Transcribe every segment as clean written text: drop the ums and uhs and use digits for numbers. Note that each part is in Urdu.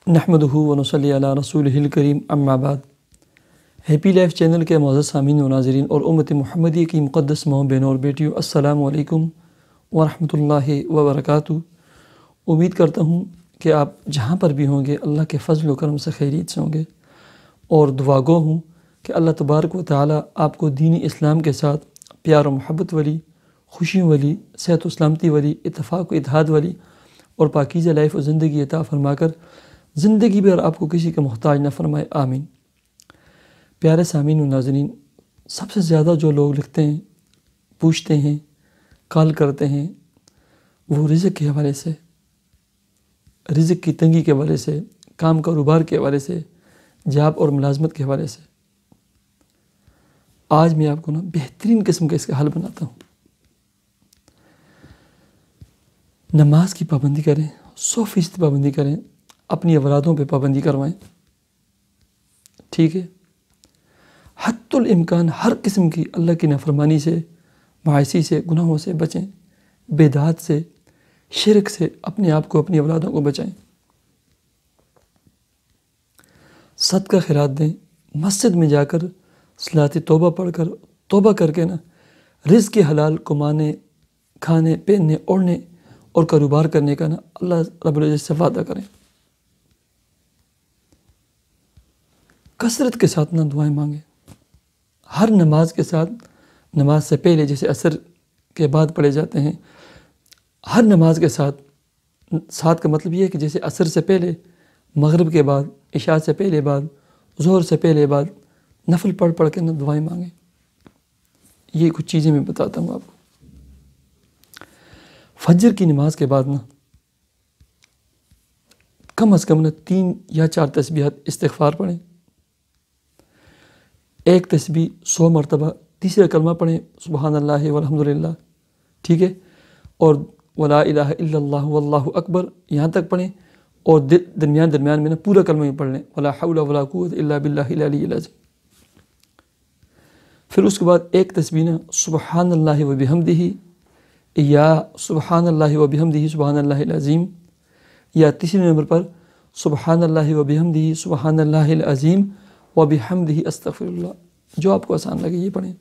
نحمدہ و نصلی علی رسولہ الکریم اما بعد۔ ہیپی لائف چینل کے معزز سامعین و ناظرین اور امت محمدی کی مقدس ماؤں بہنوں اور بیٹیوں، السلام علیکم ورحمۃ اللہ وبرکاتہ۔ امید کرتا ہوں کہ آپ جہاں پر بھی ہوں گے اللہ کے فضل و کرم سے خیریت سے ہوں گے، اور دعا گو ہوں کہ اللہ تبارک و تعالی آپ کو دین اسلام کے ساتھ پیار و محبت والی، خوشیوں والی، صحت و سلامتی والی، اتفاق و اتحاد والی اور پاکیزہ لائف و زندگی عطا فرما کر زندگی بھر آپ کو کسی کا محتاج نہ فرمائے، آمین۔ پیارے سامعین و ناظرین، سب سے زیادہ جو لوگ لکھتے ہیں، پوچھتے ہیں، کال کرتے ہیں، وہ رزق کے حوالے سے، رزق کی تنگی کے حوالے سے، کام کاروبار کے حوالے سے، جاب اور ملازمت کے حوالے سے۔ آج میں آپ کو بہترین قسم کا اس کا حل بناتا ہوں۔ نماز کی پابندی کریں، 100% پابندی کریں، اپنی اولادوں پہ پابندی کروائیں، ٹھیک ہے؟ حتی الامکان ہر قسم کی اللہ کی نافرمانی سے، معاصی سے، گناہوں سے بچیں، بدعات سے، شرک سے اپنے آپ کو، اپنی اولادوں کو بچائیں۔ صدقہ خیرات دیں، مسجد میں جا کر صلاۃ توبہ پڑھ کر توبہ کر کے رزق حلال کمانے، کھانے، پہننے، اوڑھنے اور کاروبار کرنے کا اللہ رب العزت سے وعدہ کریں۔ کثرت کے ساتھ دعائیں مانگیں، ہر نماز کے ساتھ، نماز سے پہلے جیسے عصر کے بعد پڑھے جاتے ہیں، ہر نماز کے ساتھ کا مطلب یہ ہے کہ جیسے عصر سے پہلے، مغرب کے بعد، عشاء سے پہلے بعد، ظہر سے پہلے بعد نفل پڑھ کے دعائیں مانگیں۔ یہ کچھ چیزیں میں بتاتا ہوں آپ کو۔ فجر کی نماز کے بعد کم از کم 3 یا 4 تسبیحات استغفار پڑھیں، ایک تسبیح 100 مرتبہ، تیسرا کلمہ پڑھیں سبحان اللہ والحمدللہ، ٹھیک ہے؟ اور ولا الہ الا اللہ واللہ اکبر یہاں تک پڑھیں، اور درمیان میں پورا کلمہ ہی پڑھ لیں، ولا حول ولا قوت الا باللہ العلی العظیم۔ پھر اس کے بعد ایک تسبیح سبحان اللہ وبحمدہ، یا سبحان اللہ وبحمدہ سبحان اللہ العظیم، یا تیسرے نمبر پر سبحان اللہ وبحمدہ سبحان اللہ العظیم وبحمدہ استغفر اللہ، جو آپ کو آسان لگے یہ پڑھیں۔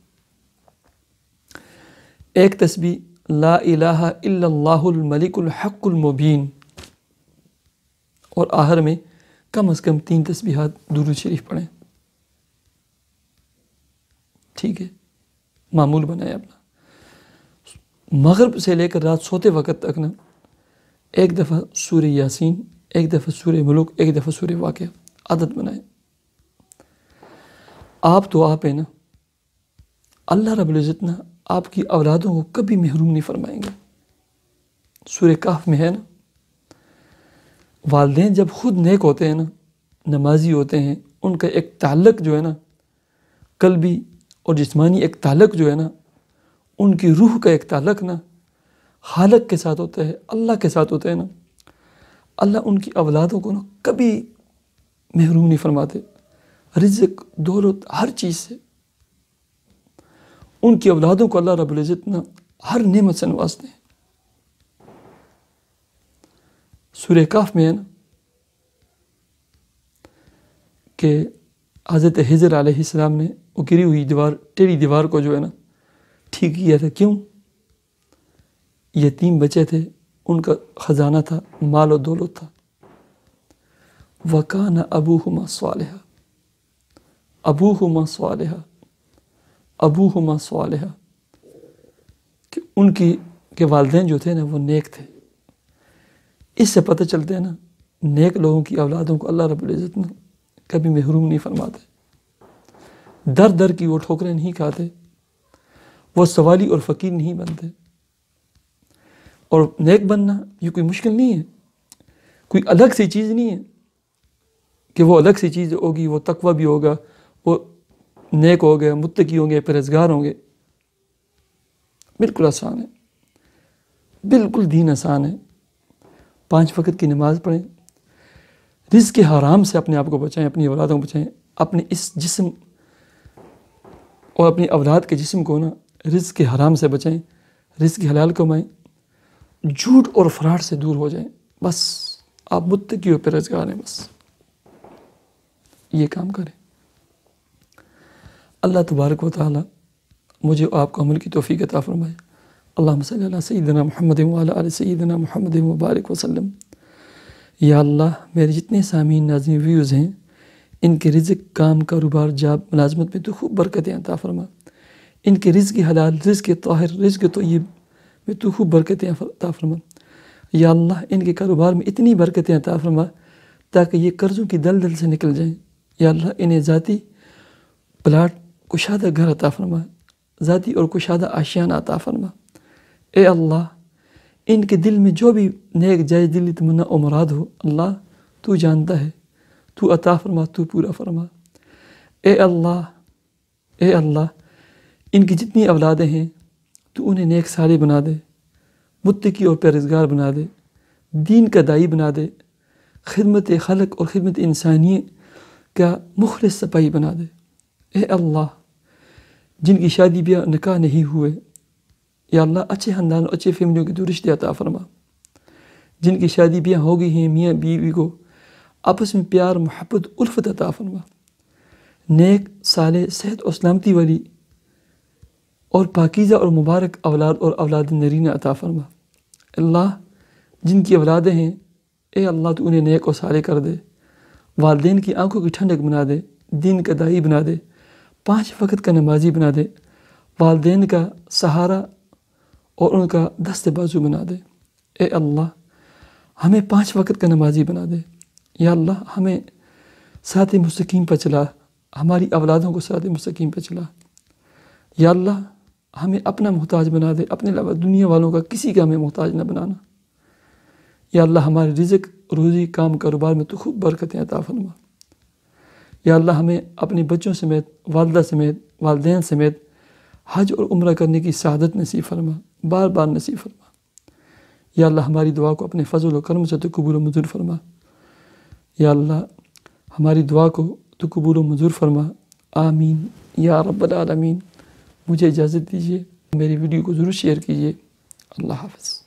ایک تسبیح لا الہ الا اللہ الملک الحق المبین، اور آخر میں کم از کم 3 تسبیحات درود شریف پڑھیں، ٹھیک ہے؟ معمول بنائیں اپنا۔ مغرب سے لے کر رات سوتے وقت تک ایک دفعہ سورہ یاسین، ایک دفعہ سورہ ملک، ایک دفعہ سورہ واقعہ عادت بنائیں۔ آپ تو آپ ہیں اللہ رب العزت آپ کی اولادوں کو کبھی محروم نہیں فرمائیں گے۔ سورہ کہف میں ہے والدین جب خود نیک ہوتے ہیں نمازی ہوتے ہیں، ان کا ایک تعلق جو ہے قلبی اور جسمانی ایک تعلق جو ہے ان کی روح کا ایک تعلق خالق کے ساتھ ہوتا ہے، اللہ کے ساتھ ہوتا ہے اللہ ان کی اولادوں کو کبھی محروم نہیں فرماتے، رزق، دولت، ہر چیز سے۔ ان کی اولادوں کو اللہ رب العزت ہر نعمت سے نوازتے ہیں۔ سورہ کہف میں ہے کہ حضرت خضر علیہ السلام نے وہ گری ہوئی دیوار، ٹیڑھی دیوار کو جو ہے ٹھیک کیا تھا۔ کیوں؟ یتیم بچے تھے، ان کا خزانہ تھا، مال و دولت تھا۔ وَكَانَ أَبُوهُمَا صَالِحًا، ابوہما صالحہ، ابوہما صالحہ، کہ ان کے والدین جو تھے وہ نیک تھے۔ اس سے پتہ چلتے ہیں نیک لوگوں کی اولادوں کو اللہ رب العزت کبھی محروم نہیں فرماتے، در در کی وہ ٹھوکریں نہیں کھاتے، وہ سوالی اور فقیر نہیں بنتے۔ اور نیک بننا یہ کوئی مشکل نہیں ہے، کوئی الگ سی چیز نہیں ہے کہ وہ الگ سی چیز ہوگی، وہ تقوی بھی ہوگا، وہ نیک ہو گئے، متقی ہوں گے، پرہیزگار ہوں گے۔ بالکل آسان ہے، بالکل دین آسان ہے۔ 5 وقت کی نماز پڑھیں، رزق کے حرام سے اپنے آپ کو بچائیں، اپنی اولادوں کو بچائیں، اپنے اس جسم اور اپنی اولاد کے جسم کو رزق کے حرام سے بچائیں، رزق حلال کمائیں، جھوٹ اور فراڈ سے دور ہو جائیں۔ بس آپ متقی و پرہیزگار ہیں، بس یہ کام کریں۔ اللہ تبارک و تعالی مجھے و آپ کو عمل کی توفیق عطا فرمائے۔ اللہم صلی علی سیدنا محمد وعلی آل سیدنا محمد مبارک وسلم۔ یا اللہ، میرے جتنے سامعین ناظرین ویوز ہیں، ان کے رزق، کام، کاروبار، جاب، ملازمت میں تو خوب برکتیں عطا فرما۔ ان کے رزق حلال، رزق طاہر، رزق طیب میں تو خوب برکتیں عطا فرما۔ یا اللہ، ان کے کاروبار میں اتنی برکتیں عطا فرما تاکہ یہ قرضوں کی دلدل سے نکل جائیں۔ یا اللہ، انہیں ذاتی پلاٹ، کشادہ گھر عطا فرما، ذاتی اور کشادہ آشیانہ عطا فرما۔ اے اللہ، ان کے دل میں جو بھی نیک جائز دلی تمنا و مراد ہو، اللہ تو جانتا ہے، تو عطا فرما، تو پورا فرما۔ اے اللہ، ان کی جتنی اولادیں ہیں تو انہیں نیک صالح بنا دے، متقی اور پرہیزگار بنا دے، دین کا داعی بنا دے، خدمت خلق اور خدمت انسانی کا مخلص سپاہی بنا دے۔ اے اللہ، جن کی شادی بیاہ نکاح نہیں ہوئے، یا اللہ اچھے خاندان اور اچھے فیملیوں کے تو رشتے عطا فرما۔ جن کی شادی بیاہ ہو گئی ہیں، میاں بیوی کو آپس میں پیار، محبت، الفت عطا فرما۔ نیک، صالح، صحت اور سلامتی والی اور پاکیزہ اور مبارک اولاد اور اولاد نرینہ عطا فرما۔ اللہ، جن کی اولادیں ہیں، اے اللہ تو انہیں نیک اور صالح کر دے، والدین کی آنکھوں کی ٹھنڈک بنا دے، دین کا داعی بنا دے، 5 وقت کا نمازی بنا دے، والدین کا سہارا اور ان کا دست بازو بنا دے۔ اے اللہ، ہمیں 5 وقت کا نمازی بنا دے۔ یا اللہ، ہمیں صراط مستقیم پر چلا، ہماری اولادوں کو صراط مستقیم پر چلا۔ یا اللہ، ہمیں اپنا محتاج بنا دے، اپنے علاوہ دنیا والوں کا کسی کا ہمیں محتاج نہ بنانا۔ یا اللہ، ہمارے رزق، روزی، کام، کاروبار میں تو خوب برکتیں عطا فرما۔ یا اللہ، ہمیں اپنے بچوں سمیت، والدہ سمیت، والدین سمیت حج اور عمرہ کرنے کی سعادت نصیب فرما، بار بار نصیب فرما۔ یا اللہ، ہماری دعا کو اپنے فضل و کرم سے تو قبول و منظور فرما۔ یا اللہ، ہماری دعا کو تو قبول و منظور فرما۔ آمین یا رب العالمین۔ مجھے اجازت دیجیے، میری ویڈیو کو ضرور شیئر کیجیے۔ اللہ حافظ۔